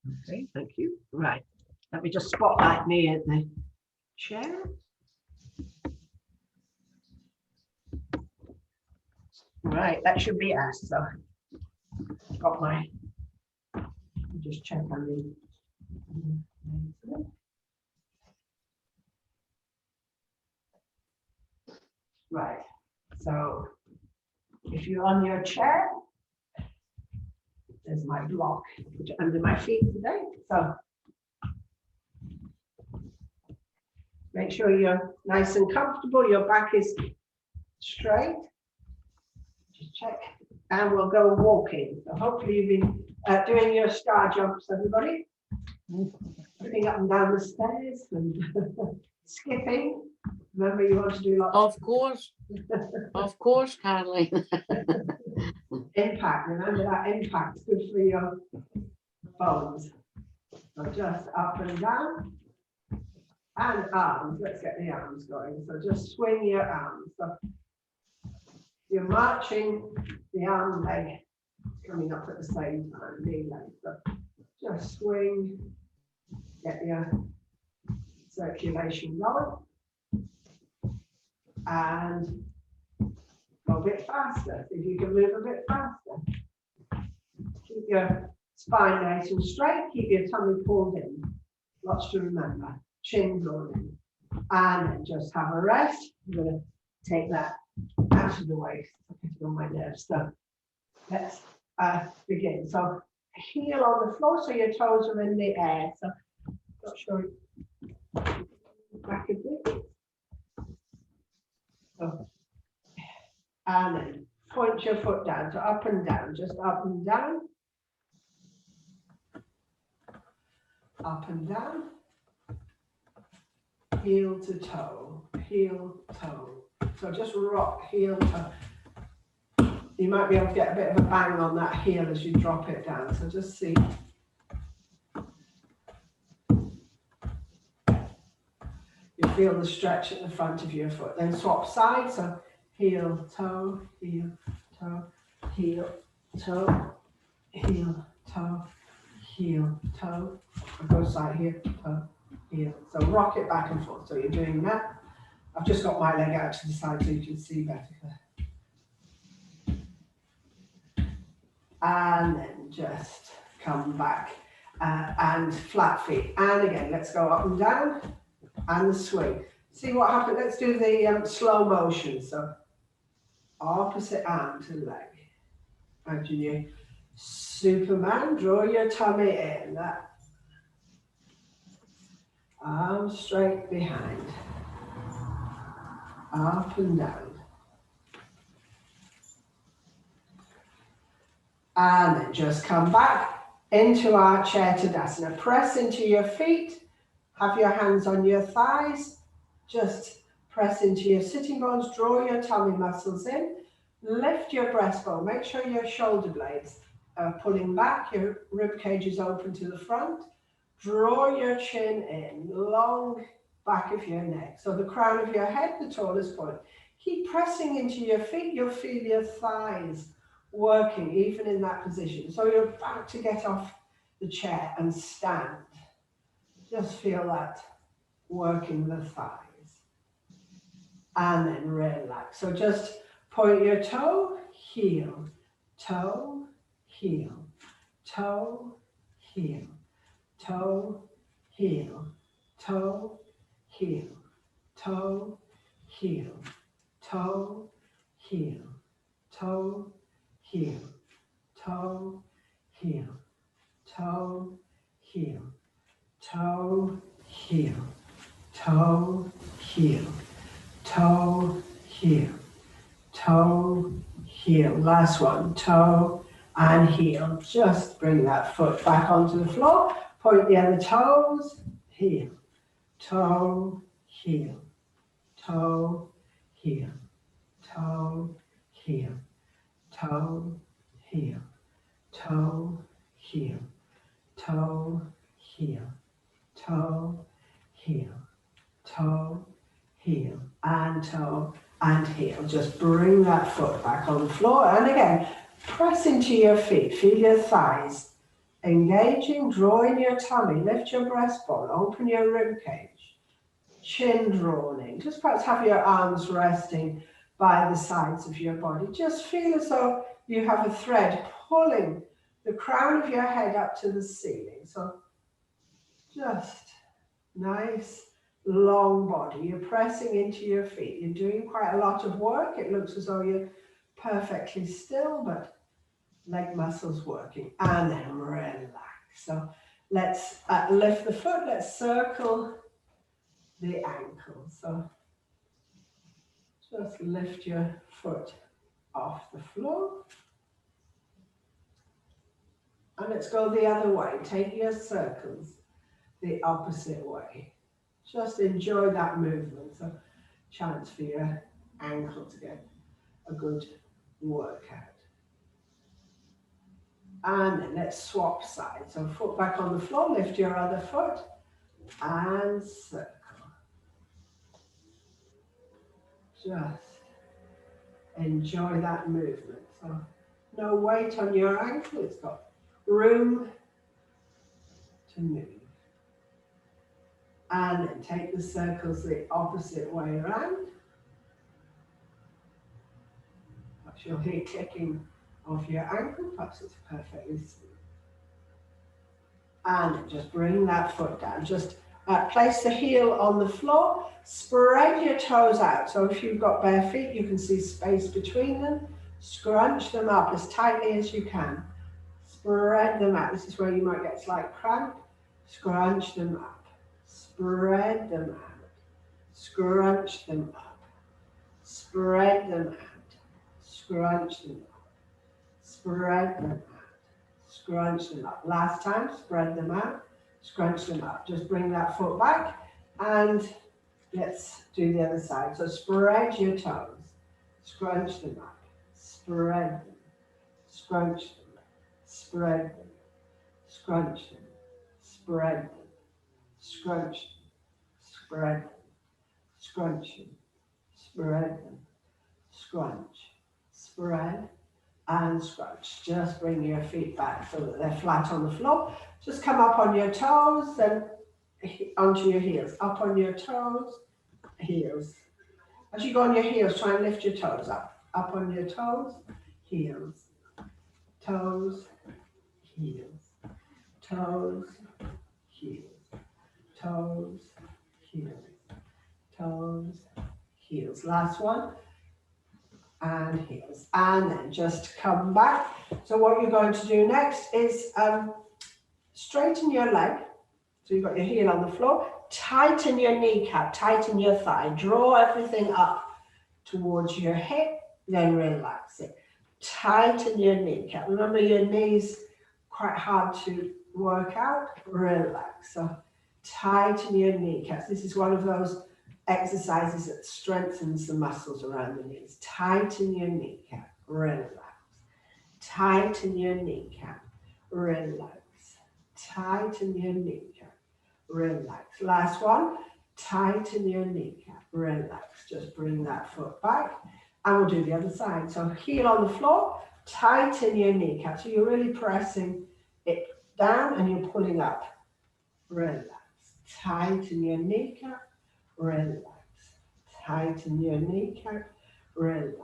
Okay, thank you. Right, let me just spotlight me at the chair. Right, that should be us. So, got my. Just check on the. Right, so if you're on your chair, there's my block, put it under my feet today. So make sure you're nice and comfortable, your back is straight. Just check, and we'll go walking. So hopefully you've been doing your star jumps, everybody. Running up and down the stairs and skipping. Remember, you want to do lots. Of course, Caroline. Impact. Remember that impact's good for your bones. So just up and down. And arms. Let's get the arms going. So just swing your arms. So you're marching the arm leg coming up at the same time, knee leg. So just swing, get your circulation going. And go a bit faster. If you can move a bit faster. Keep your spine nice and straight. Keep your tummy pulled in. Lots to remember. Chin drawn in. And then just have a rest. I'm going to take that out of the way. It's on my nerves. So let's begin. So heel on the floor so your toes are in the air. So not sure. Back a bit. So, and then point your foot down, so up and down, just up and down. Up and down. Heel to toe, heel, toe. So just rock, heel, toe. You might be able to get a bit of a bang on that heel as you drop it down. So just see. You feel the stretch at the front of your foot. Then swap sides. So heel, toe, heel, toe, heel, toe, heel, toe, heel, toe. I go side here, toe, heel. So rock it back and forth. So you're doing that. I've just got my leg out to the side so you can see better. And then just come back and flat feet. And again, let's go up and down and the swing. See what happens. Let's do the slow motion. So opposite arm to leg. Imagine you Superman, draw your tummy in. That arm straight behind. Up and down. And then just come back into our chair Tadasana. Press into your feet. Have your hands on your thighs. Just press into your sitting bones. Draw your tummy muscles in. Lift your breastbone. Make sure your shoulder blades are pulling back. Your rib cage is open to the front. Draw your chin in. Long back of your neck. So the crown of your head, the tallest point. Keep pressing into your feet. You'll feel your thighs working even in that position. So you're about to get off the chair and stand. Just feel that working the thighs. And then relax. So just point your toe, heel, toe, heel, toe, heel, toe, heel, toe, heel, toe, heel, toe, heel, toe, heel, toe, heel, toe, heel, toe, heel, toe, heel, toe, heel, toe, heel. Last one, toe and heel. Just bring that foot back onto the floor. Point the other toes, heel, toe, heel, toe, heel, toe, heel, toe, heel, toe, heel, toe, heel, toe, heel, toe, heel, and toe and heel. Just bring that foot back on the floor. And again, press into your feet. Feel your thighs Engaging, drawing your tummy, lift your breastbone, open your rib cage, chin drawn in. Just perhaps have your arms resting by the sides of your body. Just feel as though you have a thread pulling the crown of your head up to the ceiling. So just nice long body. You're pressing into your feet. You're doing quite a lot of work. It looks as though you're perfectly still, but leg muscles working. And then relax. So let's lift the foot. Let's circle the ankle. So just lift your foot off the floor. And let's go the other way. Take your circles the opposite way. Just enjoy that movement. So chance for your ankle to get a good workout. And then let's swap sides. So foot back on the floor, lift your other foot and circle. Just enjoy that movement. So no weight on your ankle, it's got room to move. And then take the circles the opposite way around. Perhaps you'll hear clicking of your ankle, perhaps it's perfectly smooth. And then just bring that foot down. Just place the heel on the floor, spread your toes out. So if you've got bare feet, you can see space between them. Scrunch them up as tightly as you can. Spread them out. This is where you might get slight cramp. Scrunch them up. Spread them out. Scrunch them up. Spread them out. Scrunch them up. Spread them out. Scrunch them up. Last time, spread them out. Scrunch them up. Just bring that foot back and let's do the other side. So spread your toes. Scrunch them up. Spread them. Scrunch them. Spread them. Scrunch them. Spread them. Scrunch them. Spread them. Scrunch them. Spread them. Scrunch. Spread and scrunch. Just bring your feet back so that they're flat on the floor. Just come up on your toes, then onto your heels. Up on your toes, heels. As you go on your heels, try and lift your toes up. Up on your toes, heels. Toes, heels. Toes, heels. Toes, heels. Toes, heels. Last one. And heels. And then just come back. So what you're going to do next is straighten your leg. So you've got your heel on the floor. Tighten your kneecap, tighten your thigh. Draw everything up towards your hip, then relax it. Tighten your kneecap. Remember your knees quite hard to work out. Relax. So tighten your kneecaps. This is one of those exercises that strengthens the muscles around the knees. Tighten your kneecap. Relax. Tighten your kneecap. Relax. Tighten your kneecap. Relax. Last one. Tighten your kneecap. Relax. Just bring that foot back. And we'll do the other side. So heel on the floor. Tighten your kneecap. So you're really pressing it down and you're pulling up. Relax. Tighten your kneecap. Relax. Tighten your kneecap. Relax.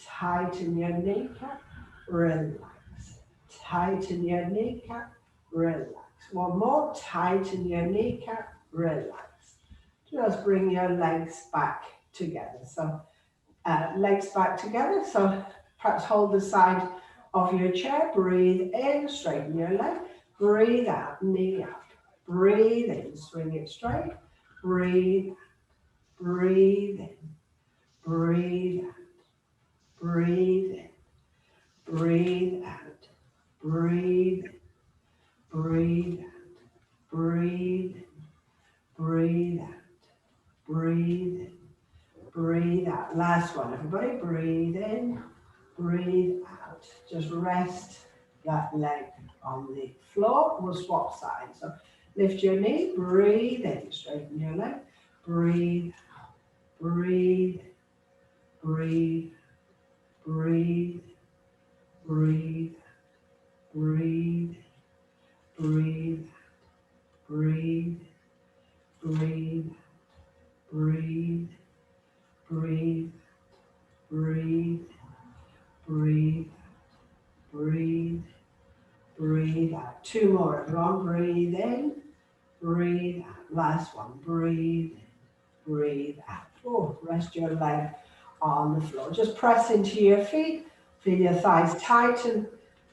Tighten your kneecap. Relax. Tighten your kneecap. Relax. One more. Tighten your kneecap. Relax. Just bring your legs back together. So legs back together. So perhaps hold the side of your chair. Breathe in. Straighten your leg. Breathe out. Knee up. Breathe in. Swing it straight. Breathe. Breathe in. Breathe out. Breathe in. Breathe out. Breathe in. Breathe out. Breathe in. Breathe out. Breathe in. Breathe out. Last one, everybody. Breathe in. Breathe out. Just rest that leg on the floor. We'll swap sides. So lift your knee. Breathe in. Straighten your leg. Breathe out. Breathe. Breathe. Breathe. Breathe. Breathe. breathe, breathe, breathe, breathe, breathe, breathe, breathe, breathe, breathe out. Two more, everyone. Breathe in, breathe out. Last one. Breathe in, breathe out. Oh, rest your leg on the floor. Just press into your feet. Feel your thighs tighten.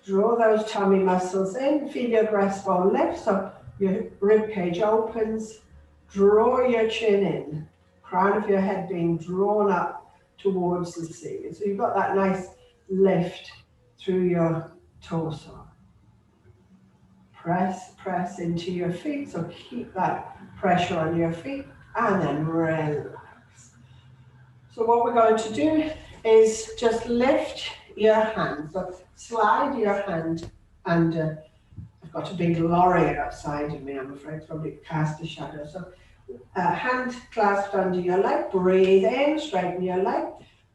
Draw those tummy muscles in. Feel your breastbone lift so your rib cage opens. Draw your chin in. Crown of your head being drawn up towards the ceiling. So you've got that nice lift through your torso. Press into your feet. So keep that pressure on your feet and then relax. So what we're going to do is just lift your hand. So slide your hand under. I've got a big lorry outside of me, I'm afraid. It's probably cast a shadow. So hand clasped under your leg. Breathe in, straighten your leg.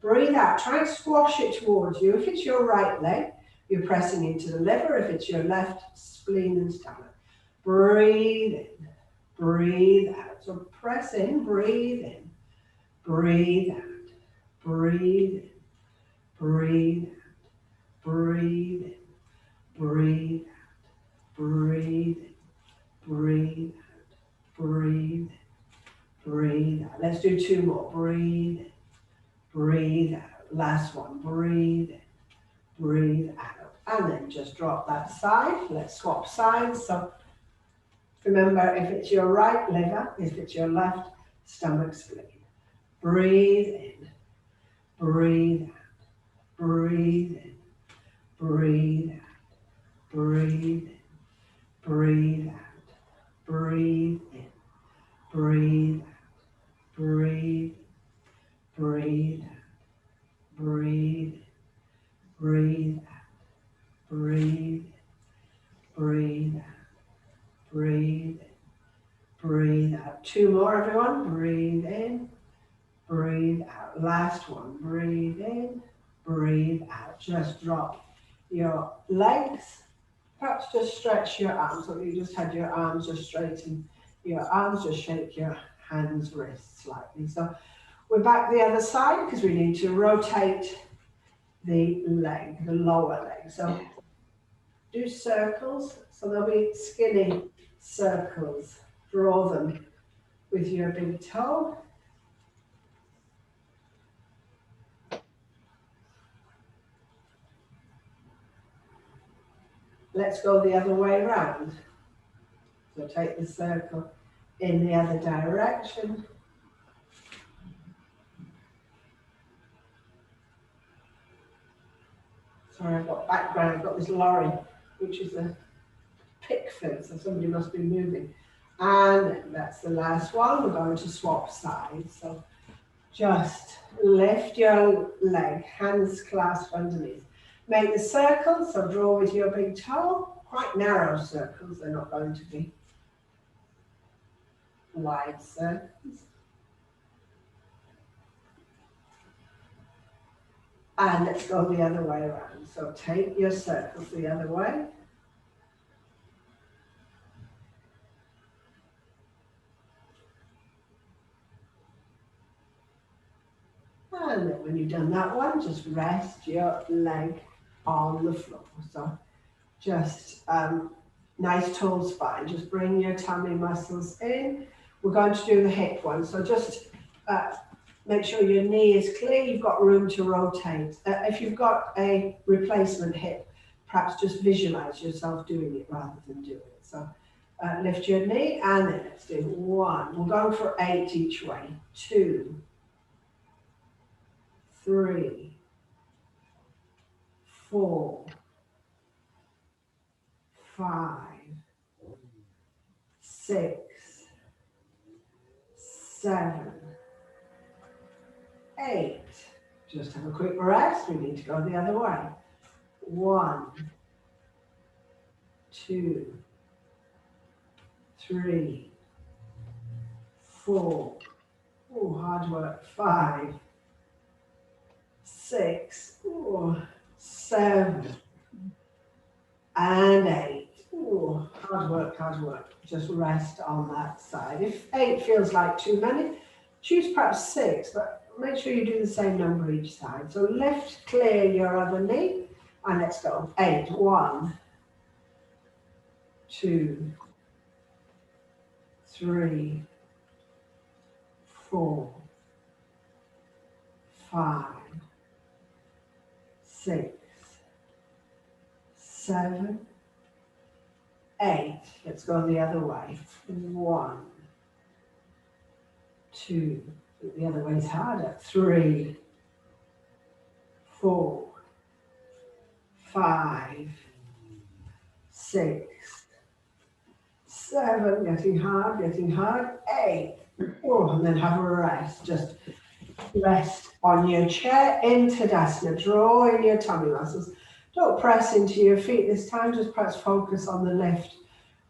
Breathe out. Try and squash it towards you. If it's your right leg, you're pressing into the liver. If it's your left, spleen and stomach. Breathe in, breathe out. So press in, breathe in, breathe out. Breathe in, breathe out, breathe in, breathe out, breathe in, breathe out, breathe in, breathe out. Let's do two more. Breathe in, breathe out. Last one. Breathe in, breathe out. And then just drop that side. Let's swap sides. So remember, if it's your right liver, if it's your left stomach, spleen. Breathe in, breathe out, breathe in, breathe out, breathe in, breathe out, breathe in, breathe out, breathe, breathe out, breathe, breathe out, breathe, breathe out, breathe, breathe out. Two more, everyone. Breathe in, breathe out. Last one. Breathe in, breathe out. Just drop your legs. Perhaps just stretch your arms. So you just had your arms just straighten your arms. Just shake your hands, wrists slightly. So we're back the other side because we need to rotate the leg, the lower leg. So do circles. So there'll be skinny circles. Draw them with your big toe. Let's go the other way around. So take the circle in the other direction. Sorry, I've got background, I've got this lorry, which is a pick fill, so somebody must be moving. And that's the last one. We're going to swap sides. So just lift your leg, hands clasped underneath. Make the circle, so draw with your big toe. Quite narrow circles, they're not going to be wide circles. And let's go the other way around. So take your circles the other way. And then when you've done that one, just rest your leg on the floor. So just nice tall spine. Just bring your tummy muscles in. We're going to do the hip one. So just make sure your knee is clear. You've got room to rotate. If you've got a replacement hip, perhaps just visualize yourself doing it rather than doing it. So lift your knee and then let's do one. We're going for 8 each way. 2, 3, 4, 5, 6, 7, 8. Just have a quick rest. We need to go the other way. 1, 2, 3, 4. Oh, hard work. 5, 6, 7, and 8. Oh, hard hard work, hard work. Just rest on that side. If 8 feels like too many, choose perhaps 6, but make sure you do the same number each side. So lift, clear your other knee, and let's go. 8, 1, 2, 3, 4, 5, 6, 7, 8. Let's go the other way. 1, 2, the other way is harder. 3, 4, 5, 6, 7, getting hard, 8. Oh, and then have a rest. Just rest on your chair in Tadasana. Draw in your tummy muscles. Don't press into your feet this time. Just press focus on the lift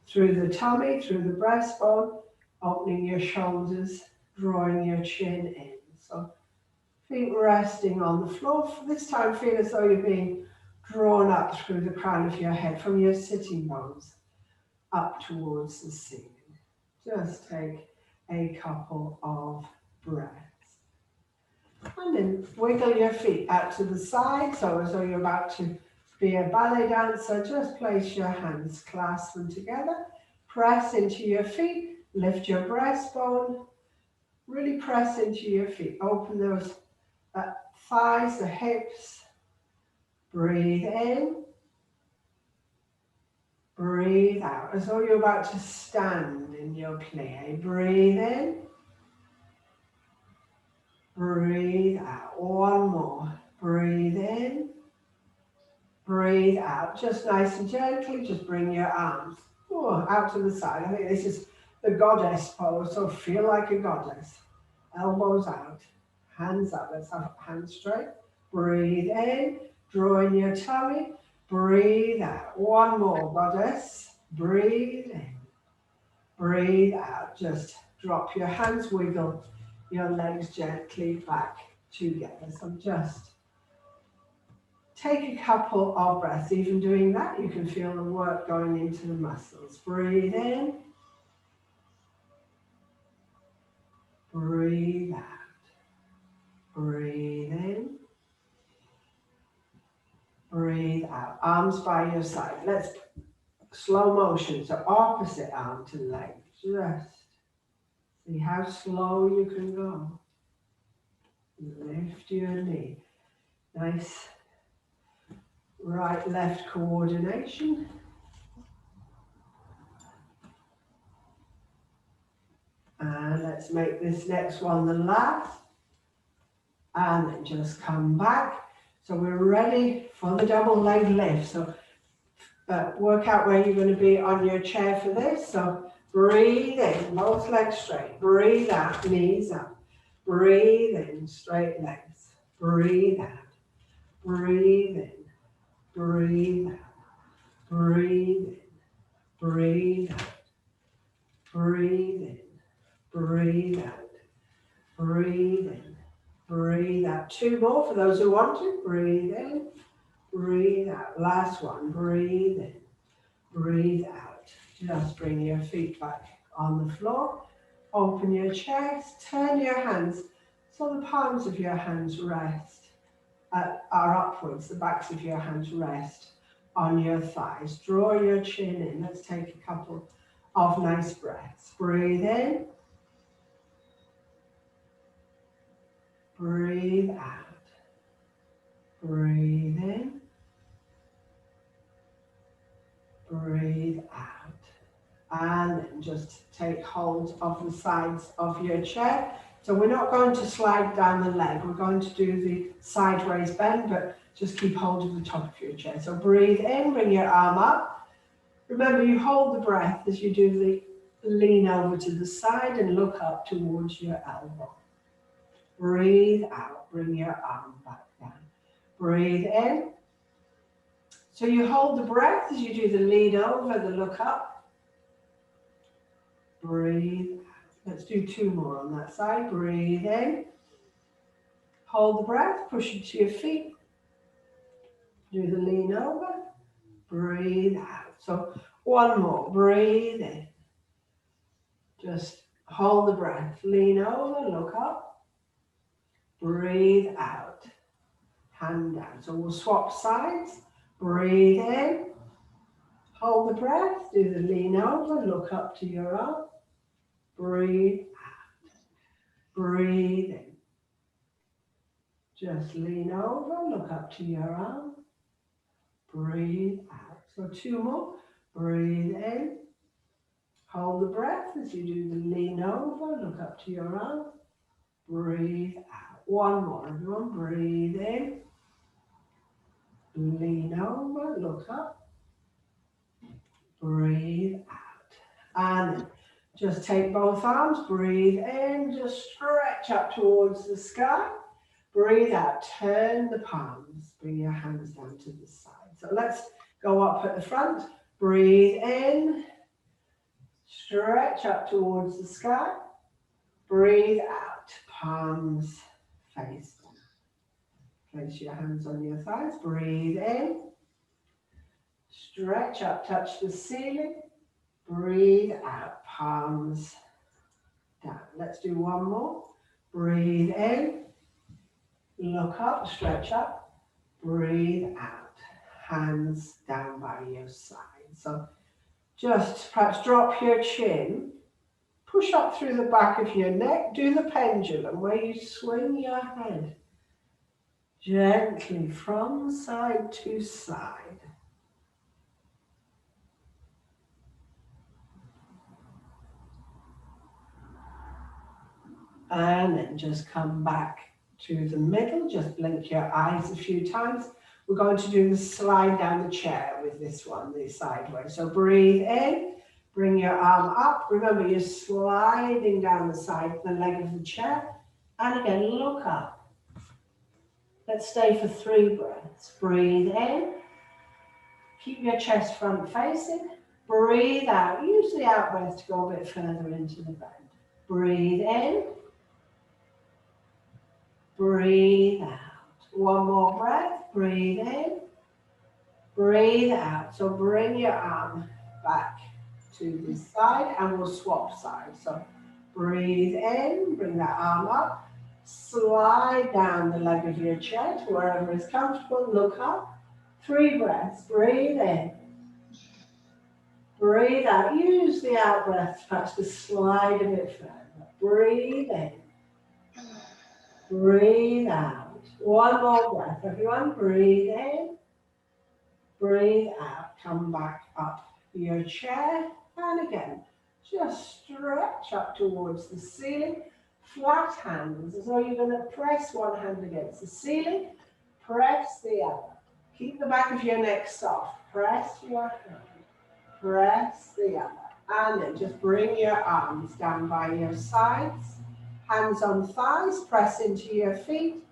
through the tummy, through the breastbone, opening your shoulders, drawing your chin in. So feet resting on the floor. This time feel as though you're being drawn up through the crown of your head from your sitting bones up towards the ceiling. Just take a couple of breaths. And then wiggle your feet out to the side, so as though you're about to be a ballet dancer. Just place your hands, clasp them together, press into your feet, lift your breastbone, really press into your feet. Open those thighs, the hips. Breathe in. Breathe out, as though you're about to stand in your plie. Breathe in. Breathe out. One more. Breathe in. Breathe out. Just nice and gently, just bring your arms out to the side. I think this is the goddess pose, so feel like a goddess. Elbows out, hands up. Let's have hands straight. Breathe in, draw in your tummy. Breathe out. One more, goddess. Breathe in. Breathe out. Just drop your hands, wiggle your legs gently back together. So just take a couple of breaths. Even doing that, you can feel the work going into the muscles. Breathe in. Breathe out. Breathe in. Breathe out. Arms by your side. Let's slow motion. So opposite arm to leg. Just see how slow you can go. Lift your knee. Nice right left coordination. And let's make this next one the last. And then just come back. So we're ready for the double leg lift. So work out where you're going to be on your chair for this. So breathe in, both legs straight. Breathe out, knees up. Breathe in, straight legs. Breathe out. Breathe in. Breathe out. Breathe in. Breathe out. Breathe in. Breathe out. Breathe in. Breathe out. 2 more for those who want to. Breathe in. Breathe out. Last one. Breathe in. Breathe out. Just bring your feet back on the floor. Open your chest. Turn your hands so the palms of your hands rest, are upwards. The backs of your hands rest on your thighs. Draw your chin in. Let's take a couple of nice breaths. Breathe in. Breathe out. Breathe in. Breathe out. And then just take hold of the sides of your chair. So we're not going to slide down the leg. We're going to do the sideways bend, but just keep hold of the top of your chair. So breathe in, bring your arm up. Remember, you hold the breath as you do the lean over to the side and look up towards your elbow. Breathe out, bring your arm back down. Breathe in. So you hold the breath as you do the lean over, the look up. Breathe out. Let's do 2 more on that side. Breathe in. Hold the breath, push it to your feet. Do the lean over. Breathe out. So One more. Breathe in. Just hold the breath. Lean over, look up. Breathe out. Hand down. So we'll swap sides. Breathe in. Hold the breath. Do the lean over, look up to your arm. Breathe out. Breathe in. Just lean over, look up to your arm. Breathe out. So two more. Breathe in. Hold the breath as you do the lean over, look up to your arm. Breathe out. One more, everyone. Breathe in. Lean over, look up. Breathe out. And just take both arms, breathe in, just stretch up towards the sky. Breathe out, turn the palms, bring your hands down to the side. So let's go up at the front. Breathe in, stretch up towards the sky. Breathe out, palms face down. Place your hands on your thighs. Breathe in, stretch up, touch the ceiling. Breathe out, palms down. Let's do one more. Breathe in, look up, stretch up. Breathe out, hands down by your side. So just perhaps drop your chin, push up through the back of your neck, do the pendulum where you swing your head gently from side to side. And then just come back to the middle, just blink your eyes a few times. We're going to do the slide down the chair with this one, the sideways. So breathe in, bring your arm up. Remember, you're sliding down the side, the leg of the chair. And again, look up. Let's stay for 3 breaths. Breathe in. Keep your chest front facing. Breathe out. Use the out breath to go a bit further into the bend. Breathe in. Breathe out. One more breath. Breathe in. Breathe out. So bring your arm back to the side and we'll swap sides. So breathe in. Bring that arm up. Slide down the leg of your chair to wherever is comfortable. Look up. 3 breaths. Breathe in. Breathe out. Use the out breath perhaps to slide a bit further. Breathe in. Breathe out. One more breath, everyone. Breathe in. Breathe out. Come back up your chair. And again, just stretch up towards the ceiling. Flat hands, as though you're going to press one hand against the ceiling. Press the other. Keep the back of your neck soft. Press your hand. Press the other. And then just bring your arms down by your sides. Hands on thighs, press into your feet,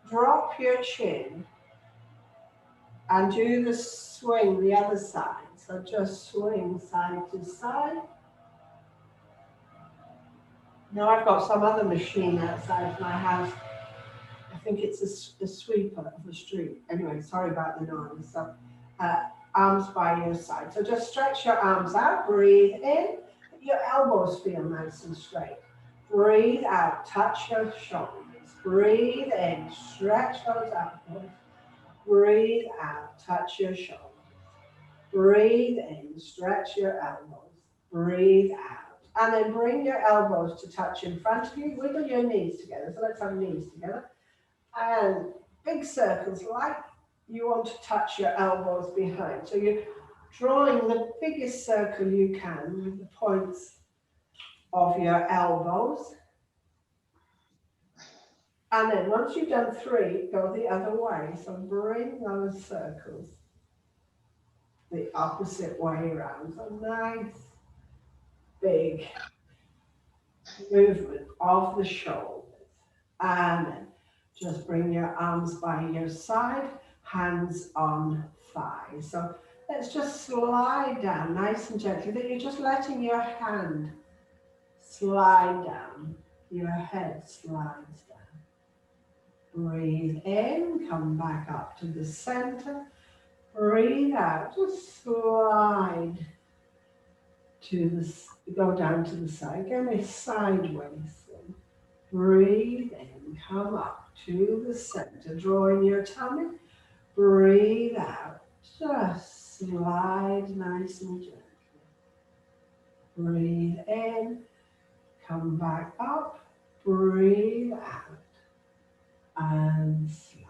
drop your chin, and do the swing the other side. So just swing side to side. Now I've got some other machine outside my house. I think it's a sweeper of the street. Anyway, sorry about the noise. So arms by your side. So just stretch your arms out, breathe in. Your elbows feel nice and straight. Breathe out, touch your shoulders. Breathe in, stretch those elbows. Breathe out, touch your shoulders. Breathe in, stretch your elbows. Breathe out. And then bring your elbows to touch in front of you. Wiggle your knees together. So let's have knees together. And big circles like you want to touch your elbows behind. So you're drawing the biggest circle you can with the points of your elbows. And then once you've done 3, go the other way. So bring those circles the opposite way around. So nice, big movement of the shoulders. And then just bring your arms by your side, hands on thighs. So let's just slide down nice and gently. Then you're just letting your hand slide down, your head slides down. Breathe in, come back up to the center. Breathe out, just slide go down to the side. Again, we're sideways. Breathe in, come up to the center, drawing your tummy. Breathe out, just slide nice and gently. Breathe in, come back up, breathe out, and slide.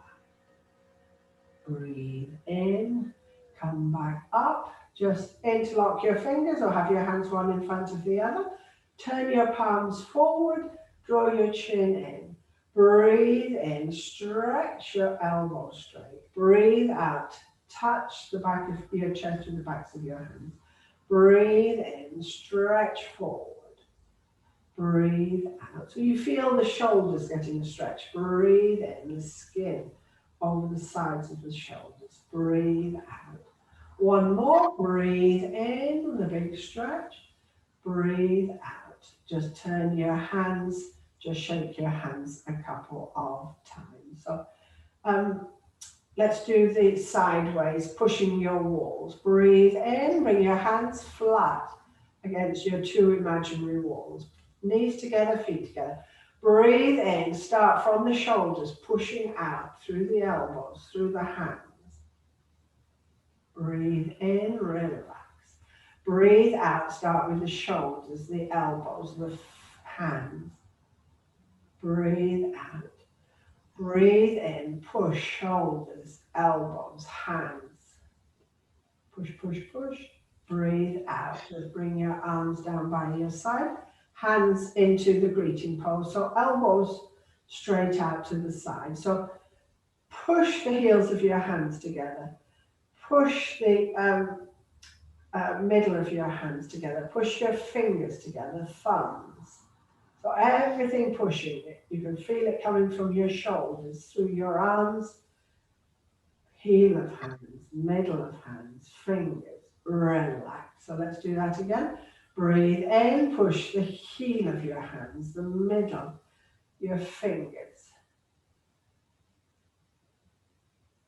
Breathe in, come back up, just interlock your fingers or have your hands one in front of the other. Turn your palms forward, draw your chin in. Breathe in, stretch your elbows straight. Breathe out, touch the back of your chest with the backs of your hands. Breathe in, stretch forward. Breathe out. So you feel the shoulders getting stretched. Breathe in, the skin over the sides of the shoulders. Breathe out. One more. Breathe in with a big stretch. Breathe out. Just turn your hands, just shake your hands a couple of times. So let's do the sideways, pushing your walls. Breathe in, bring your hands flat against your two imaginary walls. Knees together, feet together. Breathe in, start from the shoulders, pushing out through the elbows, through the hands. Breathe in, relax. Breathe out, start with the shoulders, the elbows, the hands. Breathe out. Breathe in, push, shoulders, elbows, hands. Push, push, push. Breathe out. Just bring your arms down by your side. Hands into the greeting pose. So elbows straight out to the side. So push the heels of your hands together. Push the middle of your hands together. Push your fingers together, thumbs. So everything pushing it. You can feel it coming from your shoulders, through your arms, heel of hands, middle of hands, fingers. Relax. So let's do that again. Breathe in, push the heel of your hands, the middle, your fingers.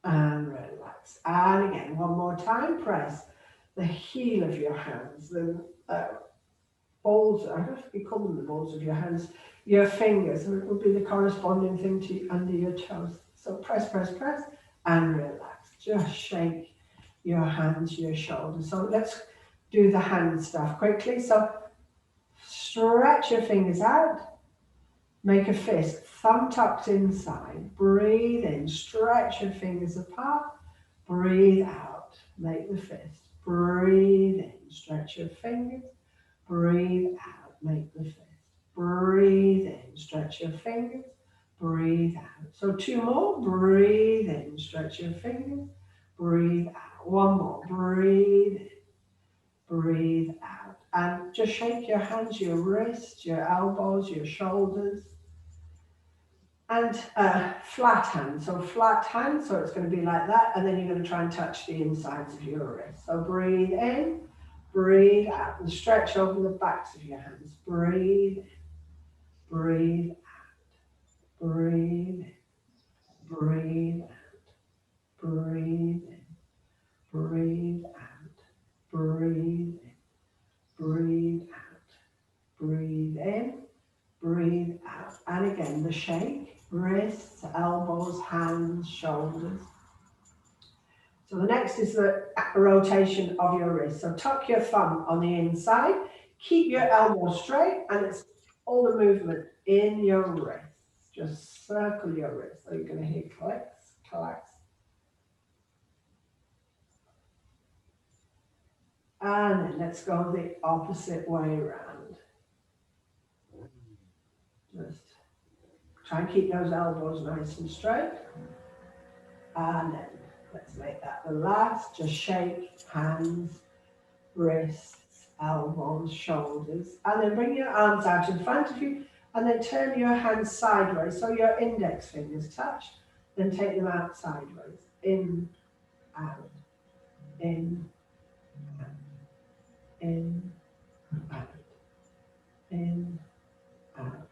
And relax. And again, one more time, press the heel of your hands, the balls, I don't know if you call them the balls of your hands, your fingers, and it would be the corresponding thing to under your toes. So press, press, press, and relax. Just shake your hands, your shoulders. So let's do the hand stuff quickly. So stretch your fingers out, make a fist, thumb tucked inside. Breathe in, stretch your fingers apart. Breathe out, make the fist. Breathe in, stretch your fingers. Breathe out, make the fist. Breathe in, stretch your fingers. Breathe out. So two more. Breathe in, stretch your fingers. Breathe out. One more. Breathe in. Breathe out. And just shake your hands, your wrists, your elbows, your shoulders. And flat hand. So flat hand, so it's going to be like that. And then you're going to try and touch the insides of your wrists. So breathe in. Breathe out and stretch over the backs of your hands. Breathe in, breathe out, breathe in, breathe out, breathe in, breathe out, breathe in, breathe out, breathe in, breathe out. And again, the shake, wrists, elbows, hands, shoulders. So the next is the rotation of your wrist. So tuck your thumb on the inside, keep your elbow straight, and it's all the movement in your wrist. Just circle your wrist. So you're going to hear clicks, clacks. And then let's go the opposite way around. Just try and keep those elbows nice and straight. And then let's make that the last. Just shake hands, wrists, elbows, shoulders. And then bring your arms out in front of you. And then turn your hands sideways. So your index fingers touch. Then take them out sideways. In, out, in, out, in, out, in, out,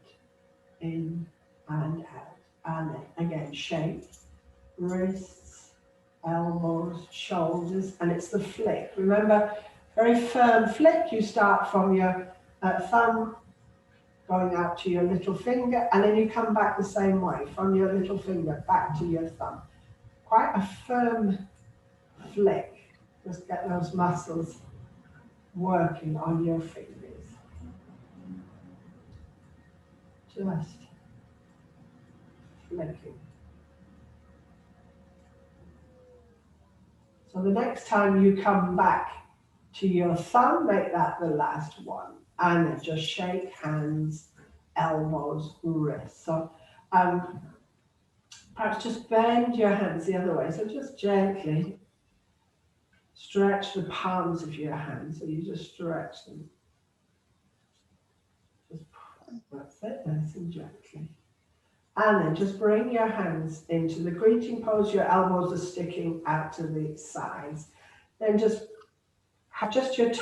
in, and out. And then again, shake, wrists, elbows, shoulders, and it's the flick. Remember, Very firm flick. You start from your thumb going out to your little finger, and then you come back the same way from your little finger back to your thumb. Quite a firm flick. Just get those muscles working on your fingers. Just flicking. So the next time you come back to your thumb, make that the last one. And then just shake hands, elbows, wrists. So perhaps just bend your hands the other way. So just gently stretch the palms of your hands. So you just stretch them. Just that's it, nice and gently. And then just bring your hands into the greeting pose. Your elbows are sticking out to the sides. Then just have just your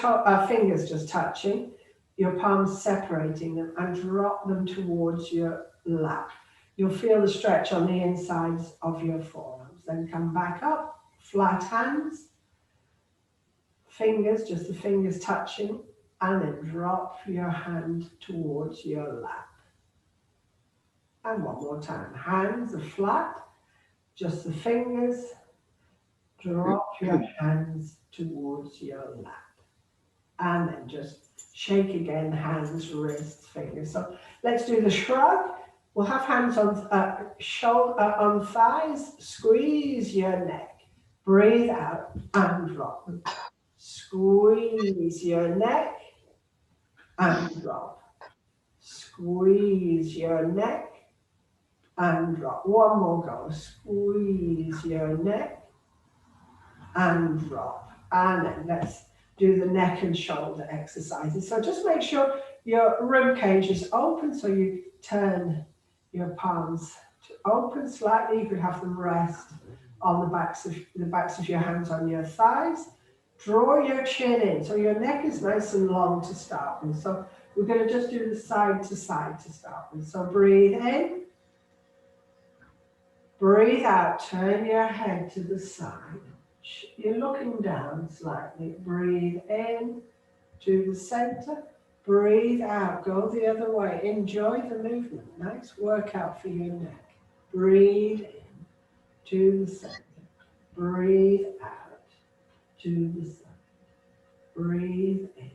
fingers just touching, your palms separating them, and drop them towards your lap. You'll feel the stretch on the insides of your forearms. Then come back up, flat hands, fingers, just the fingers touching, and then drop your hand towards your lap. And one more time, hands are flat, just the fingers, drop your hands towards your lap. And then just shake again, hands, wrists, fingers. So let's do the shrug. We'll have hands on shoulder, on thighs, squeeze your neck, breathe out and drop. Squeeze your neck and drop. Squeeze your neck and drop. One more go. Squeeze your neck and drop. And then let's do the neck and shoulder exercises. So just make sure your rib cage is open, so you turn your palms to open slightly. You could have them rest on the backs of your hands on your thighs. Draw your chin in, so your neck is nice and long to start with. So we're going to just do the side to start with. So breathe in. Breathe out, turn your head to the side. You're looking down slightly. Breathe in to the center. Breathe out, go the other way. Enjoy the movement. Nice workout for your neck. Breathe in to the center. Breathe out to the side. Breathe in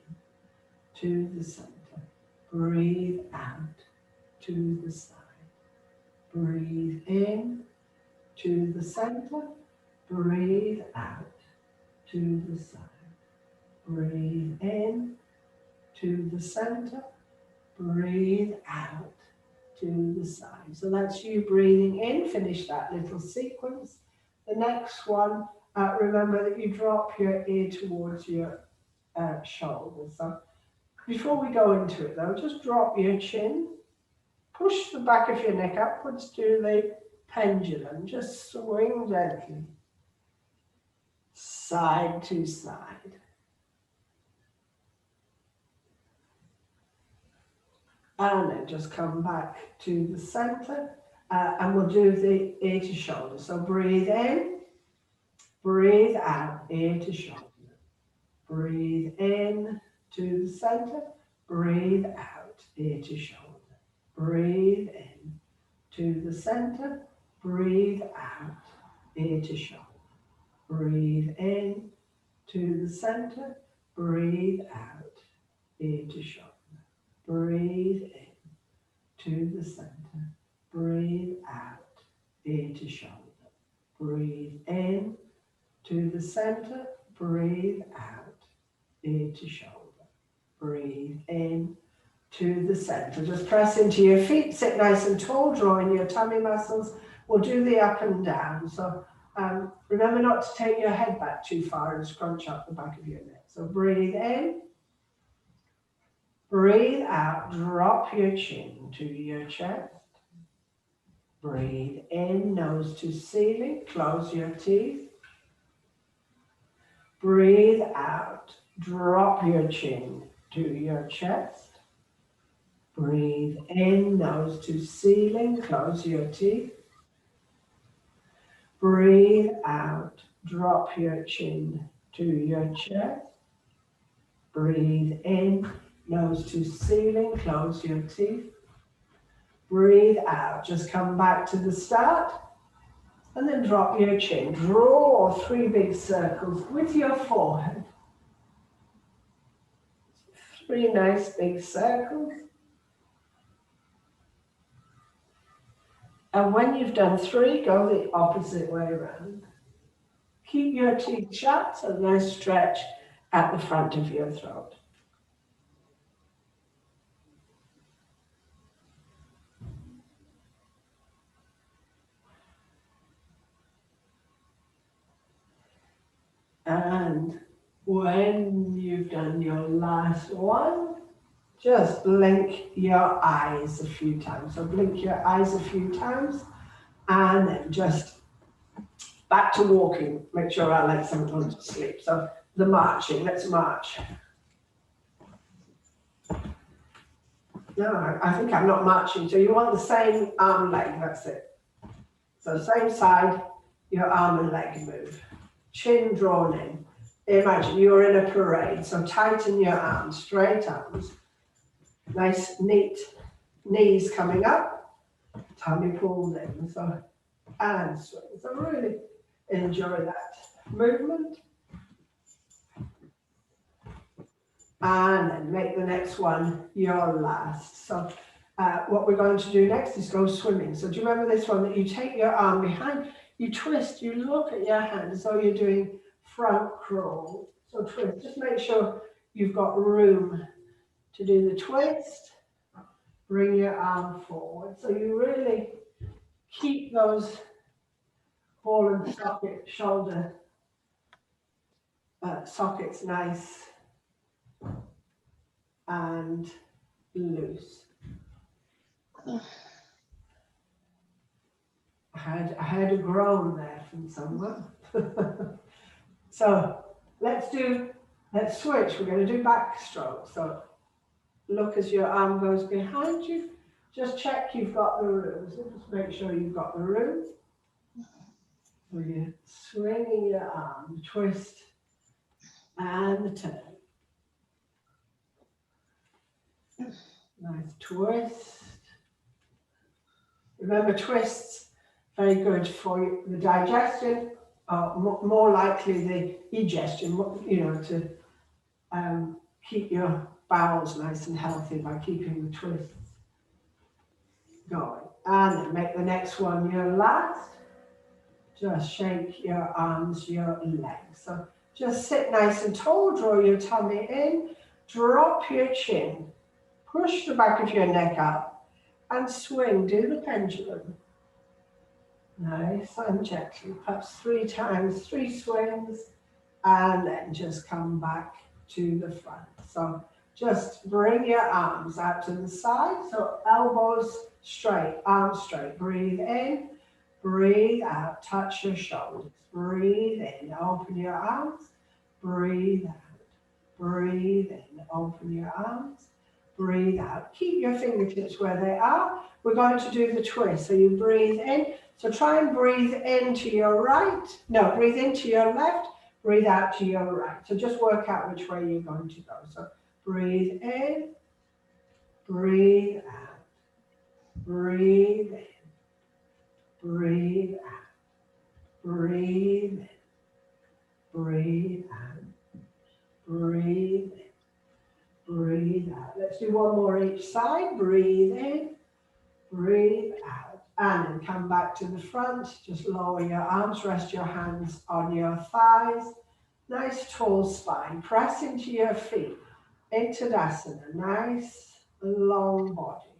to the center. Breathe out to the side. Breathe in to the center, breathe out to the side. Breathe in to the center, breathe out to the side. So that's you breathing in, finish that little sequence. The next one, remember that you drop your ear towards your shoulder. So before we go into it though, just drop your chin, push the back of your neck upwards to the pendulum, just swing gently, side to side. And then just come back to the center, and we'll do the ear to shoulder. So breathe in, breathe out, ear to shoulder. Breathe in to the center, breathe out, ear to shoulder. Breathe in to the center, breathe out, ear to shoulder. Breathe in to the center, breathe out, ear to shoulder. Breathe in to the center, breathe out, ear to shoulder. Breathe in to the center, breathe out, ear to shoulder. Breathe in to the center. Just press into your feet, sit nice and tall, drawing your tummy muscles. We'll do the up and down. So remember not to take your head back too far and scrunch up the back of your neck. So breathe in, breathe out, drop your chin to your chest. Breathe in, nose to ceiling, close your teeth. Breathe out, drop your chin to your chest. Breathe in, nose to ceiling, close your teeth. Breathe out, drop your chin to your chest. Breathe in, nose to ceiling, close your teeth. Breathe out, just come back to the start. And then drop your chin. Draw 3 big circles with your forehead. 3 nice big circles. And when you've done 3, go the opposite way around. Keep your teeth shut, so nice stretch at the front of your throat. And when you've done your last one, just blink your eyes a few times. So blink your eyes a few times and then just back to walking. Make sure our legs haven't gone to sleep. So the marching, let's march. No, I think I'm not marching. So you want the same arm, leg, that's it. So same side, your arm and leg move. Chin drawn in. Imagine you're in a parade. So tighten your arms, straight arms. Nice, neat knees coming up. Tummy pulled in. So, and swing. So really enjoy that movement. And then make the next one your last. So what we're going to do next is go swimming. So do you remember this one that you take your arm behind, you twist, you look at your hand as though you're doing front crawl. So twist, just make sure you've got room to do the twist. Bring your arm forward. So you really keep those ball and socket shoulder sockets nice and loose. I had a groan there from someone. So let's switch. We're going to do backstroke. So look as your arm goes behind you. Just check you've got the room. So just make sure you've got the room. So you're swinging your arm, twist, and the turn. Nice twist. Remember, twists, very good for the digestion, more likely the egestion, to keep your bowels nice and healthy by keeping the twists going. And then make the next one your last. Just shake your arms, your legs. So just sit nice and tall, draw your tummy in, drop your chin, push the back of your neck up, and swing, do the pendulum. Nice and gently, perhaps 3 times, 3 swings, and then just come back to the front. So just bring your arms out to the side, so elbows straight, arms straight. Breathe in, breathe out, touch your shoulders. Breathe in, open your arms, breathe out. Breathe in, open your arms, breathe out. Keep your fingertips where they are. We're going to do the twist. So you breathe in. So try and breathe into your right. No, breathe into your left. Breathe out to your right. So just work out which way you're going to go. So breathe in. Breathe out. Breathe in. Breathe out. Breathe in. Breathe out. Breathe in. Breathe out. Let's do one more each side. Breathe in. Breathe out. And then come back to the front. Just lower your arms. Rest your hands on your thighs. Nice tall spine. Press into your feet. Into Tadasana. Nice long body.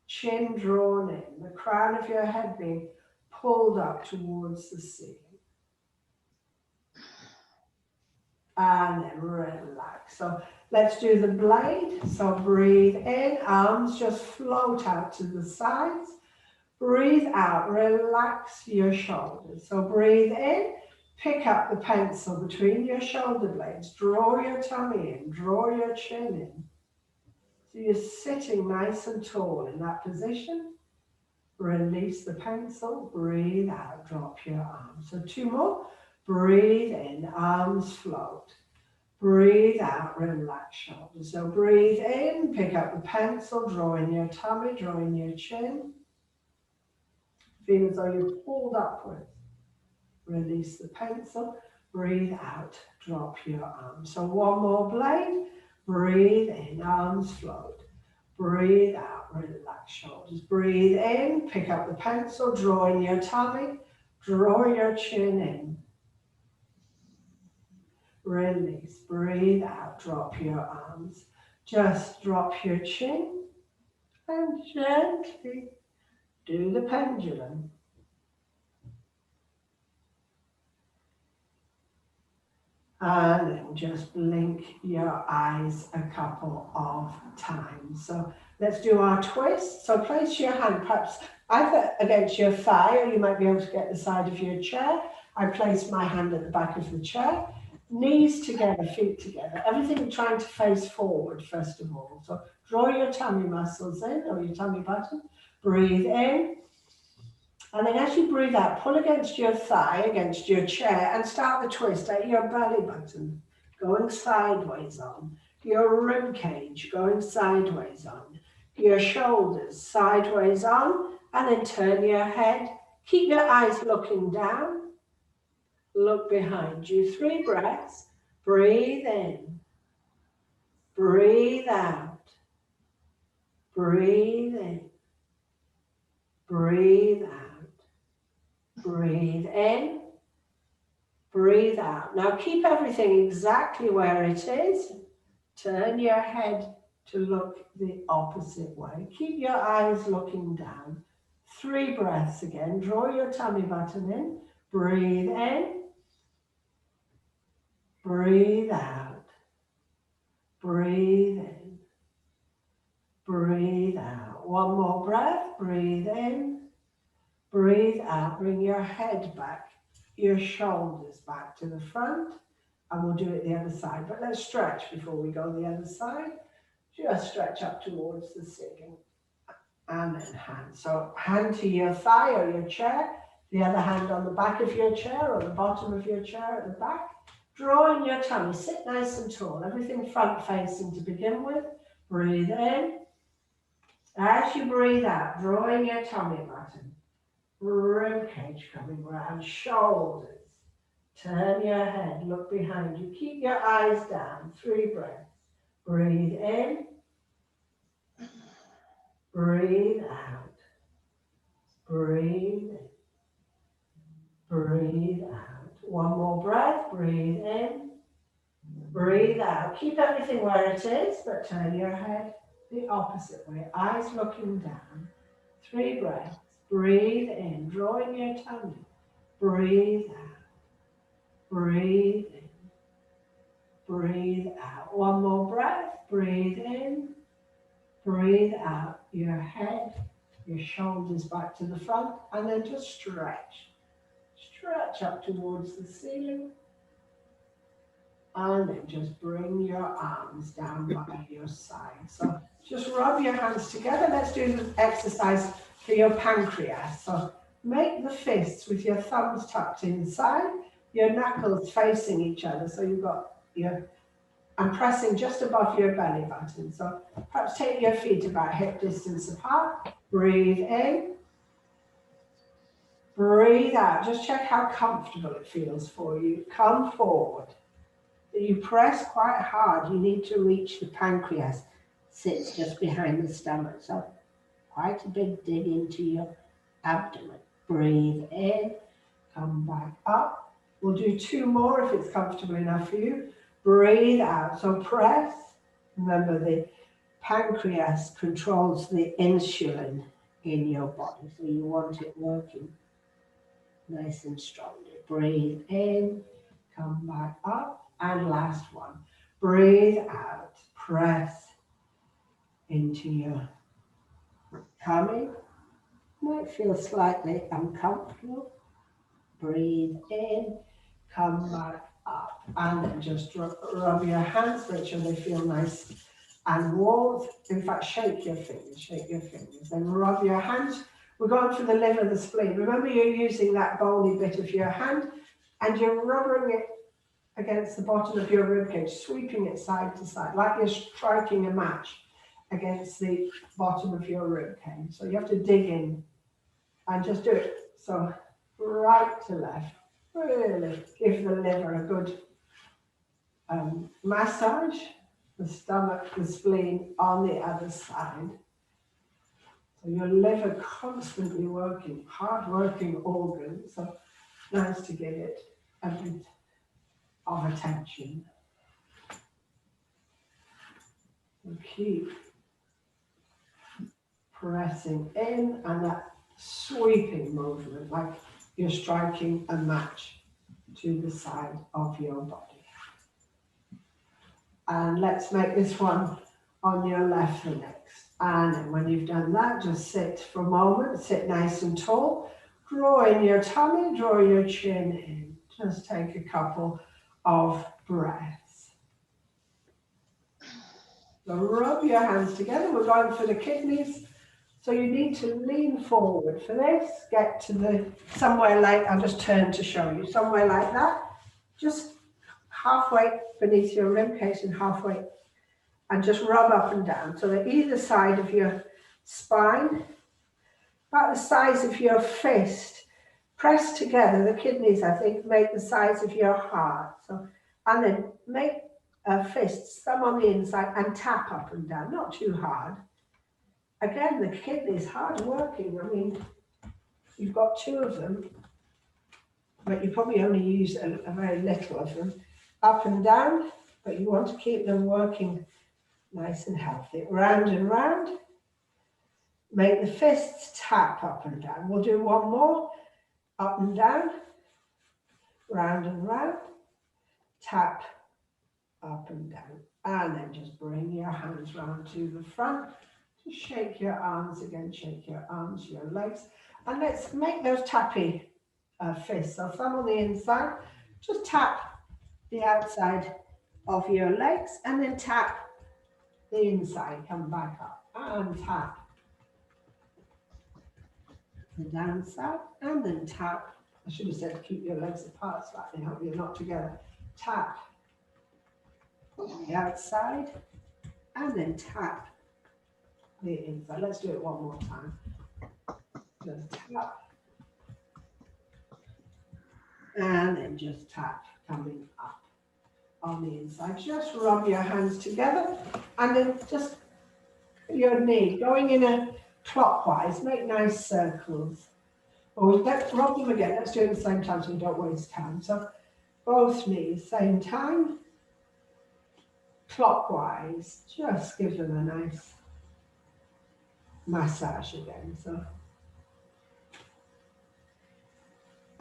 Chin drawn in. The crown of your head being pulled up towards the ceiling. And then relax. So let's do the blade. So breathe in, arms just float out to the sides. Breathe out, relax your shoulders. So breathe in, pick up the pencil between your shoulder blades. Draw your tummy in, draw your chin in. So you're sitting nice and tall in that position. Release the pencil, breathe out, drop your arms. So 2 more. Breathe in, arms float. Breathe out, relax shoulders. So breathe in, pick up the pencil, draw in your tummy, draw in your chin. Feel as though you pulled upwards. Release the pencil, breathe out, drop your arms. So one more blade, breathe in, arms float. Breathe out, relax shoulders. Breathe in, pick up the pencil, draw in your tummy, draw your chin in. Release, breathe out, drop your arms. Just drop your chin and gently do the pendulum. And then just blink your eyes a couple of times. So let's do our twist. So place your hand perhaps either against your thigh, or you might be able to get the side of your chair. I place my hand at the back of the chair. Knees together, feet together. Everything trying to face forward first of all. So draw your tummy muscles in, or your tummy button. Breathe in. And then as you breathe out, pull against your thigh, against your chair, and start the twist at your belly button, going sideways on. Your rib cage going sideways on. Your shoulders sideways on, and then turn your head. Keep your eyes looking down. Look behind you. 3 breaths. Breathe in. Breathe out. Breathe in. Breathe out. Breathe in. Breathe out. Now keep everything exactly where it is. Turn your head to look the opposite way. Keep your eyes looking down. 3 breaths again. Draw your tummy button in. Breathe in. Breathe out. Breathe in. Breathe out. One more breath. Breathe in. Breathe out. Bring your head back, your shoulders back to the front. And we'll do it the other side. But let's stretch before we go the other side. Just stretch up towards the ceiling. And then hand. So hand to your thigh or your chair. The other hand on the back of your chair or the bottom of your chair at the back. Draw in your tummy, sit nice and tall, everything front facing to begin with. Breathe in. As you breathe out, draw in your tummy button. Rib cage coming round, shoulders. Turn your head, look behind you. Keep your eyes down, 3 breaths. Breathe in. Breathe out. Breathe in. Breathe out. One more breath. Breathe in. Breathe out. Keep everything where it is, but turn your head the opposite way. Eyes looking down. 3 breaths. Breathe in. Draw in your tummy. Breathe out. Breathe in. Breathe out. One more breath. Breathe in. Breathe out. Your head, your shoulders back to the front, and then just stretch. Stretch up towards the ceiling. And then just bring your arms down by your side. So just rub your hands together. Let's do the exercise for your pancreas. So make the fists with your thumbs tucked inside, your knuckles facing each other. So you've got your, and pressing just above your belly button. So perhaps take your feet about hip distance apart. Breathe in. Breathe out. Just check how comfortable it feels for you. Come forward. You press quite hard. You need to reach the pancreas. Sits just behind the stomach. So quite a big dig into your abdomen. Breathe in. Come back up. We'll do 2 more if it's comfortable enough for you. Breathe out. So press. Remember, the pancreas controls the insulin in your body. So you want it working nice and strongly. Breathe in. Come back up. And last one. Breathe out. Press into your tummy. Might feel slightly uncomfortable. Breathe in. Come back up. And then just rub your hands, make sure they feel nice and warm. In fact, shake your fingers. Shake your fingers. Then rub your hands. We're going for the liver, the spleen. Remember, you're using that bony bit of your hand and you're rubbing it against the bottom of your ribcage, sweeping it side to side, like you're striking a match against the bottom of your ribcage. So you have to dig in and just do it. So right to left, really give the liver a good massage, the stomach, the spleen on the other side. So your liver constantly working, hard-working organ. So nice to give it a bit of attention. And keep pressing in, and that sweeping movement, like you're striking a match to the side of your body. And let's make this one on your left the next. And then when you've done that, just sit for a moment, sit nice and tall, draw in your tummy, draw your chin in. Just take a couple of breaths. So rub your hands together. We're going for the kidneys. So you need to lean forward for this, get to the, somewhere like, I'll just turn to show you, somewhere like that. Just halfway beneath your ribcage and halfway, and just rub up and down. So that either side of your spine, about the size of your fist, press together. The kidneys, I think, make the size of your heart. So, and then make fists, thumb on the inside, and tap up and down, not too hard. Again, the kidneys, hard working. I mean, you've got two of them, but you probably only use a very little of them. Up and down, but you want to keep them working nice and healthy. Round and round. Make the fists tap up and down. We'll do one more. Up and down. Round and round. Tap up and down. And then just bring your hands round to the front. Just shake your arms again, shake your arms, your legs. And let's make those tappy fists. So thumb on the inside, just tap the outside of your legs and then tap the inside, come back up and tap the downside and then tap. I should have said keep your legs apart slightly, hope you're not together. Tap the outside and then tap the inside. Let's do it one more time. Just tap and then just tap coming up on the inside. Just rub your hands together and then just your knee going in a clockwise, make nice circles. Or let's rub them again. Let's do it at the same time so we don't waste time. So both knees, same time, clockwise. Just give them a nice massage again. So,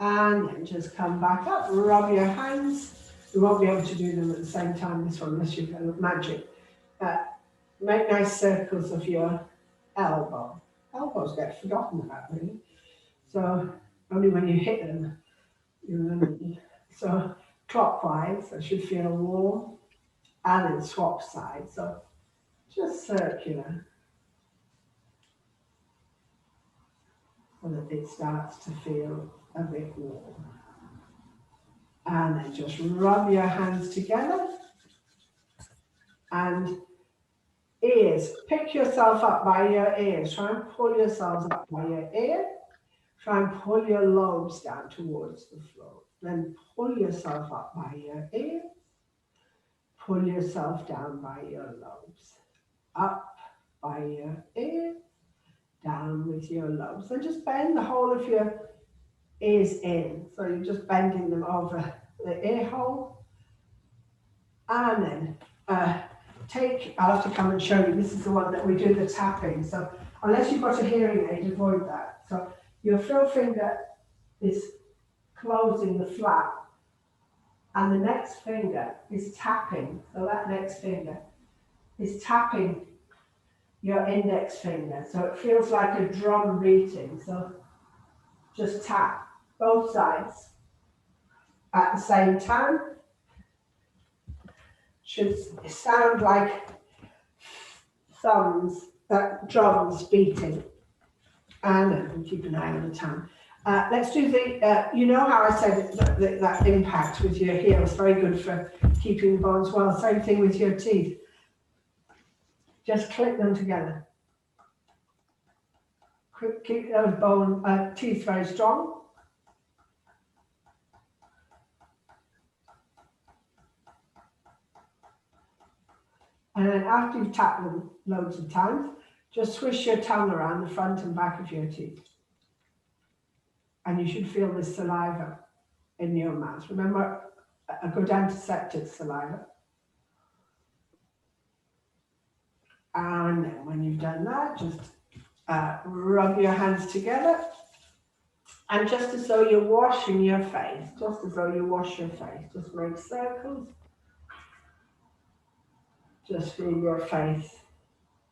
and then just come back up, rub your hands. You won't be able to do them at the same time, this one, unless you've got magic. Make nice circles of your elbow. Elbows get forgotten about, really. So only when you hit them, you remember. So clockwise, I should feel warm, and then swap sides. So just circular, so that it starts to feel a bit warm. And then just rub your hands together. And ears, pick yourself up by your ears. Try and pull yourselves up by your ear. Try and pull your lobes down towards the floor. Then pull yourself up by your ear. Pull yourself down by your lobes. Up by your ear. Down with your lobes. And just bend the whole of your ears in. So you're just bending them over the ear hole. And then I'll have to come and show you. This is the one that we do the tapping. So unless you've got a hearing aid, avoid that. So your forefinger is closing the flap and the next finger is tapping. So that next finger is tapping your index finger. So it feels like a drum beating. So just tap both sides at the same time. Should sound like drums beating. And keep an eye on the time. Let's do the, you know how I said that impact with your heels, very good for keeping the bones well. Same thing with your teeth. Just click them together. Keep those teeth very strong. And then after you've tapped them loads of times, just swish your tongue around the front and back of your teeth. And you should feel the saliva in your mouth. Remember, a good antiseptic saliva. And then when you've done that, just rub your hands together. And just as though you're washing your face, just as though you wash your face, just make circles. Just feel your face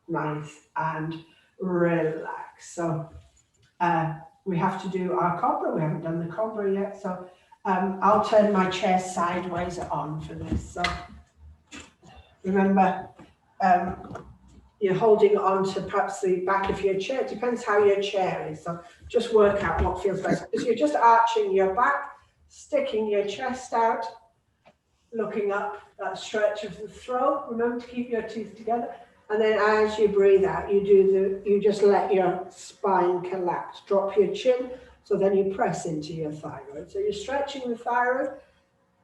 nice and relax. So we have to do our cobra. We haven't done the cobra yet. So I'll turn my chair sideways on for this. So remember, you're holding on to perhaps the back of your chair. It depends how your chair is. So just work out what feels best. Because you're just arching your back, sticking your chest out, looking up, that stretch of the throat. Remember to keep your teeth together. And then as you breathe out, you just let your spine collapse. Drop your chin, so then you press into your thyroid. So you're stretching the thyroid,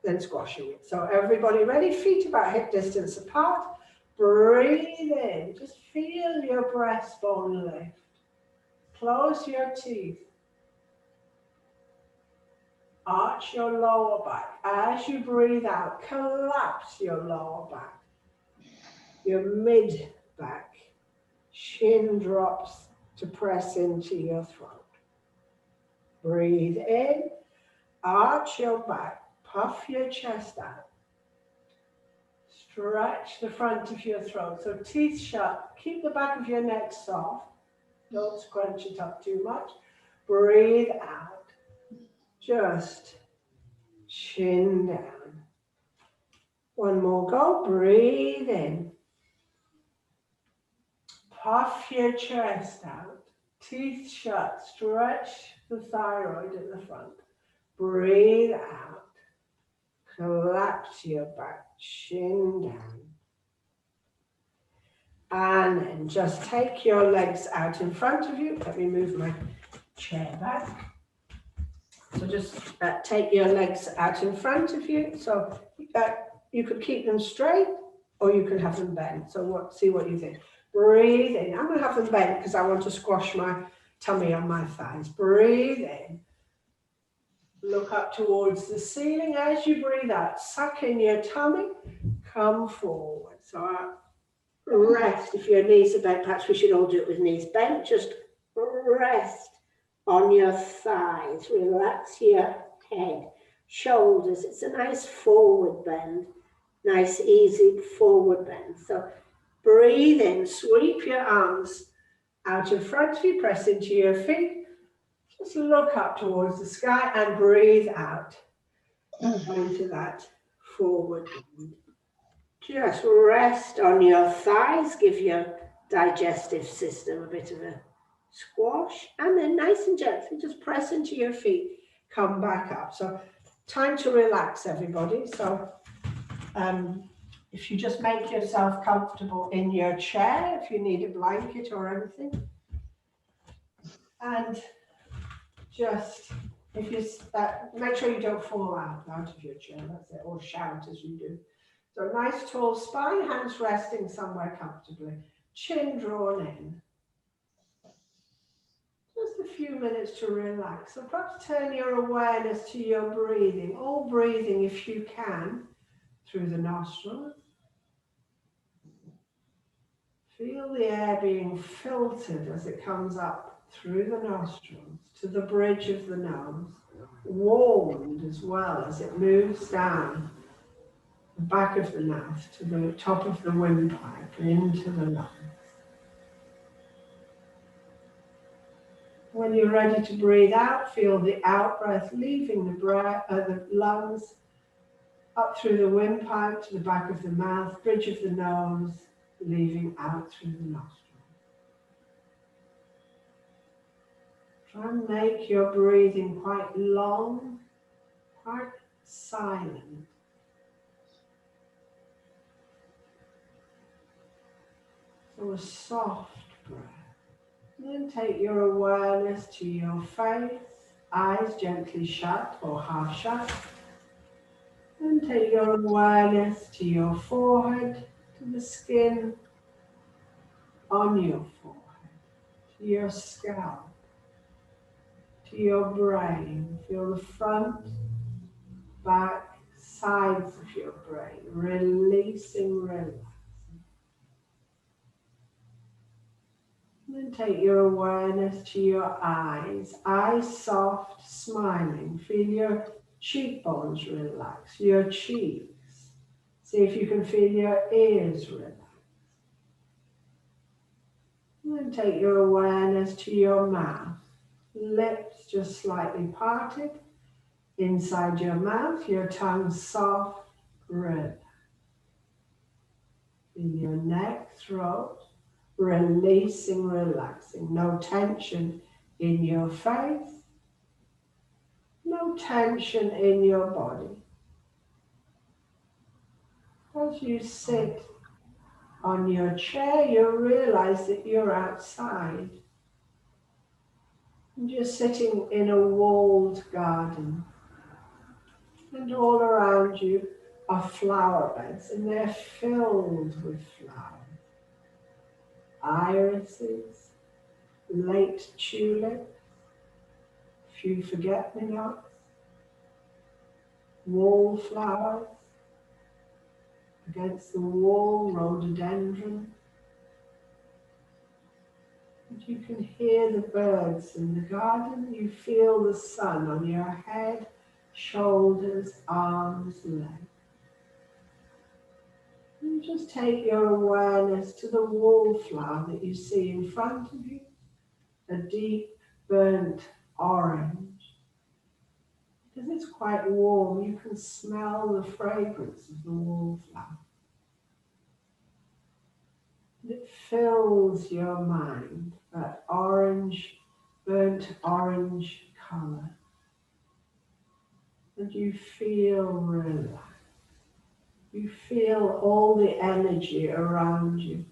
then squashing it. So everybody ready? Feet about hip distance apart. Breathe in. Just feel your breastbone lift. Close your teeth. Arch your lower back. As you breathe out, collapse your lower back. Your mid back. Chin drops to press into your throat. Breathe in. Arch your back. Puff your chest out. Stretch the front of your throat. So teeth shut. Keep the back of your neck soft. Don't scrunch it up too much. Breathe out. Just chin down. One more go. Breathe in. Puff your chest out. Teeth shut. Stretch the thyroid at the front. Breathe out. Collapse your back. Chin down. And then just take your legs out in front of you. Let me move my chair back. So just take your legs out in front of you. So you could keep them straight or you can have them bent. So see what you think. Breathe in. I'm going to have them bent because I want to squash my tummy on my thighs. Breathe in. Look up towards the ceiling. As you breathe out, suck in your tummy. Come forward. So rest. If your knees are bent, perhaps we should all do it with knees bent. Just rest on your thighs. Relax your head, shoulders. It's a nice forward bend. Nice, easy forward bend. So breathe in. Sweep your arms out in front of you. Press into your feet. Just look up towards the sky and breathe out into that forward bend. Just rest on your thighs. Give your digestive system a bit of a squash. And then nice and gently, just press into your feet. Come back up. So time to relax, everybody. So if you just make yourself comfortable in your chair, if you need a blanket or anything. And just, if you make sure you don't fall out of your chair, that's it, or shout as you do. So nice tall spine, hands resting somewhere comfortably, chin drawn in. Just a few minutes to relax. So perhaps turn your awareness to your breathing, all breathing if you can, through the nostrils. Feel the air being filtered as it comes up through the nostrils to the bridge of the nose, warmed as well as it moves down the back of the mouth to the top of the windpipe into the lungs. When you're ready to breathe out, feel the out breath leaving the lungs up through the windpipe to the back of the mouth, bridge of the nose, leaving out through the nostrils. Try and make your breathing quite long, quite silent. So a soft breath. And then take your awareness to your face, eyes gently shut or half shut. And take your awareness to your forehead, to the skin on your forehead, to your scalp, to your brain. Feel the front, back, sides of your brain, releasing, relaxing. And then take your awareness to your eyes soft, smiling. Feel your cheekbones relax, your cheeks. See if you can feel your ears relax. And then take your awareness to your mouth, lips just slightly parted. Inside your mouth, your tongue soft, relaxed. In your neck, throat, releasing, relaxing. No tension in your face, no tension in your body. As you sit on your chair, you realize that you're outside. And you're sitting in a walled garden. And all around you are flower beds, and they're filled with flowers. Irises, late tulips, few forget-me-nots, wallflowers, against the wall, rhododendron. And you can hear the birds in the garden. You feel the sun on your head, shoulders, arms, legs. And just take your awareness to the wallflower that you see in front of you, a deep burnt orange. Because it's quite warm, you can smell the fragrance of the wallflower. It fills your mind, that orange, burnt orange colour. And you feel relaxed. You feel all the energy around you.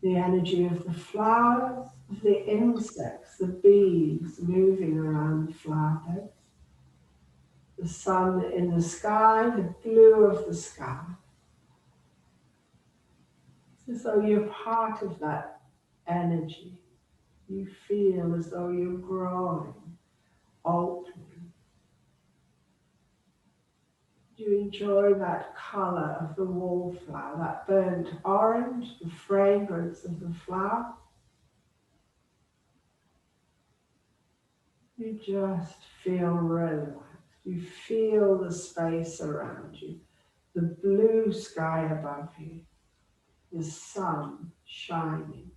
The energy of the flowers, of the insects, the bees moving around the flower beds. The sun in the sky, the blue of the sky. It's as though you're part of that energy. You feel as though you're growing, opening. You enjoy that colour of the wallflower, that burnt orange, the fragrance of the flower. You just feel relaxed. You feel the space around you, the blue sky above you, the sun shining,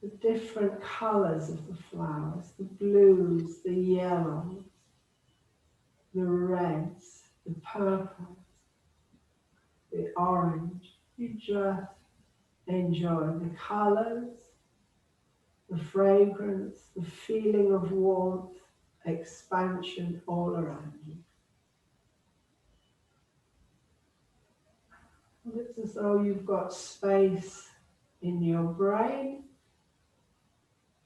the different colours of the flowers, the blues, the yellows, the reds, the purples, the orange. You just enjoy the colours, the fragrance, the feeling of warmth, expansion all around you. And it's as though you've got space in your brain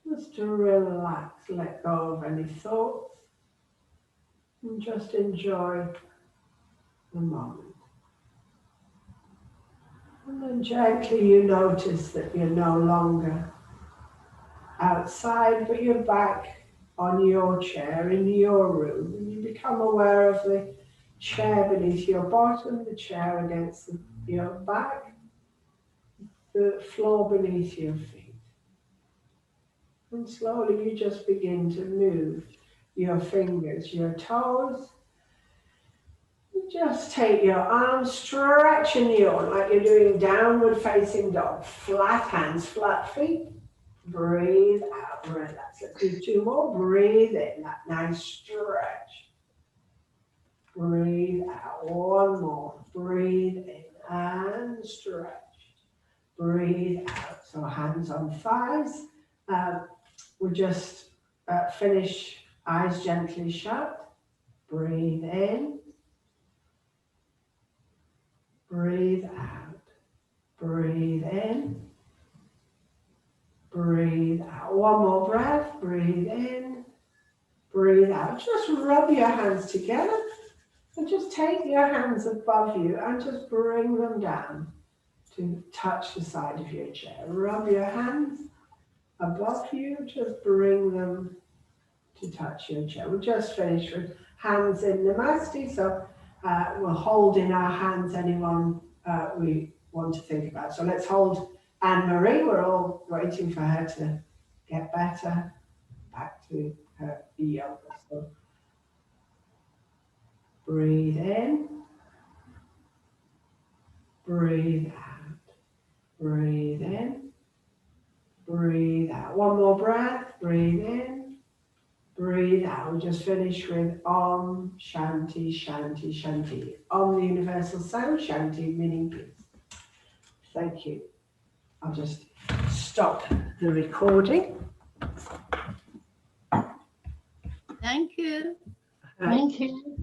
just to relax, let go of any thoughts, and just enjoy the moment. And then gently you notice that you're no longer outside, but you're back on your chair in your room. And you become aware of the chair beneath your bottom, the chair against your back, the floor beneath your feet. And slowly you just begin to move your fingers, your toes. Just take your arms, stretch and yawn like you're doing downward facing dog. Flat hands, flat feet. Breathe out, relax. Let's do two more. Breathe in, that nice stretch. Breathe out, one more. Breathe in and stretch. Breathe out. So hands on thighs. we'll just finish, eyes gently shut. Breathe in. Breathe out. Breathe in. Breathe out. One more breath. Breathe in. Breathe out. Just rub your hands together and just take your hands above you and just bring them down to touch the side of your chair. Rub your hands above you, just bring them to touch your chair. We'll just finish with hands in Namaste. So we'll hold in our hands anyone we want to think about. So let's hold Anne-Marie. We're all waiting for her to get better, back to her yoga. So breathe in, breathe out, breathe in, breathe out. One more breath, breathe in, breathe out. We'll just finish with Om Shanti Shanti Shanti. Om, the universal sound, Shanti meaning peace. Thank you. I'll just stop the recording. Thank you. Thank you.